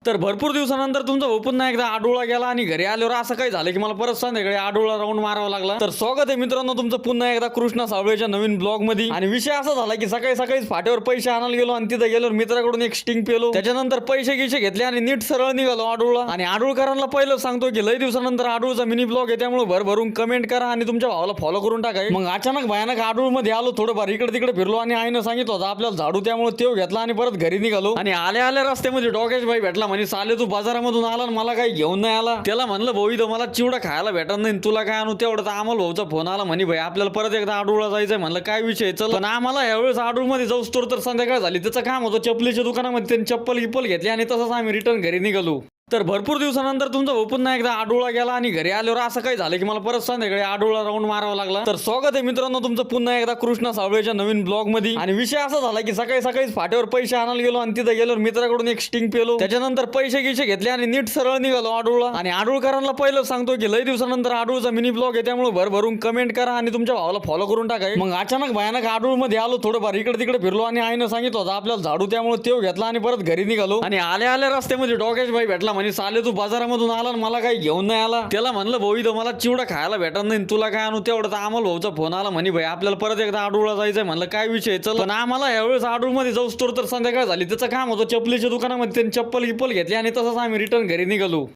तर भरपूर दिवसानंतर तुमचा भाऊ पुन्हा एकदा आडोळा गेला आणि घरी आल्यावर असं काही झालं की मला परत संध्याकाळी आडोळा राऊंड मारावा लागला. तर स्वागत आहे मित्रांनो तुमचं पुन्हा एकदा कृष्णा सावळेच्या नवीन ब्लॉग मध्ये. आणि विषय असा झाला की सकाळी सकाळीच फाट्यावर पैसे आणायला गेलो आणि तिथे गेल्यावर मित्राकडून एक स्टिंग पेलो. त्याच्यानंतर पैसे गिसे घेतले आणि नीट सरळ निघालो आडोळा. आणि आडोळकरांना पहिलं सांगतो की लई दिवसानंतर आडोळचा मिनी ब्लॉग आहे, त्यामुळे भरभरून कमेंट करा आणि तुमच्या भावाला फॉलो करून टाका. मग अचानक भयानक आडोळ मध्ये आलो, थोडंफार इकडे तिकडे फिरलो आणि आईनं सांगितलं होतं आपल्याला झाडू, त्यामुळे तेव घेतला आणि परत घरी निघालो. आणि आल्या आल्या रस्त्यामध्ये डोकेश भाई भेटला. म्हणजे साले तू बाजारामधून आला मला काही घेऊन नाही आला. त्याला म्हणलं भाऊ इथं मला चिवडा खायला भेटत नाही, तुला काय आणू. तेवढं तर आम्हाला भाऊचा फोन आला म्हणे भाई आपल्याला परत एकदा आडूळला जायचंय. म्हणलं काय विषय, चल. पण आम्हाला यावेळेस आडूळ मध्ये जाऊस तर संध्याकाळ झाली. त्याचं काम होतं चपलीच्या दुकानामध्ये, त्यांनी चप्पल गिप्पल घेतली आणि तसंच आम्ही रिटर्न घरी निघालो. तर भरपूर दिवसानंतर तुमचा भाऊ पुन्हा एकदा आडोळा गेला आणि घरी आल्यावर असं काही झालं की मला परत संध्याकाळी आडोळा राऊंड मारावा लागला. तर स्वागत आहे मित्रांनो तुमचं पुन्हा एकदा कृष्णा सावळेच्या नवीन ब्लॉग मध्ये. आणि विषय असा झाला की सकाळी सकाळीच फाट्यावर पैसे आणायला गेलो आणि तिथे गेल्यावर मित्राकडून एक स्टिंग पेलो. त्याच्यानंतर पैसे गिसे घेतले आणि नीट सरळ निघालो आडोळा. आणि आडोळकरांना पहिलं सांगतो की लई दिवसानंतर आडोळचा मिनी ब्लॉग आहे, त्यामुळे भरभरून कमेंट करा आणि तुमच्या भावाला फॉलो करून टाका. मग अचानक भयानक आडोळ मध्ये आलो, थोडंफार इकडे तिकडे फिरलो आणि आईनं सांगितलं होतं आपल्याला झाडू, त्यामुळे तेव घेतला आणि परत घरी निघालो. आणि आल्या आल्या रस्त्यामध्ये डोकेश भाई भेटला. म्हणजे साले तू बाजारामधून आला मला काही घेऊन नाही आला. त्याला म्हणलं भाऊ इथं मला चिवडा खायला भेटत नाही, तुला काय आणू. तेवढं तर आम्हाला भाऊचा फोन आला म्हणे भाई आपल्याला परत एकदा आडूळला जायचंय. म्हणलं काय विषय, चल. पण आम्हाला यावेळेस आडूळ मध्ये जाऊस तर संध्याकाळ झाली. त्याचं काम होतं चपलीच्या दुकानामध्ये, त्यांनी चप्पल गिप्पल घेतली आणि तसंच आम्ही रिटर्न घरी निघालो.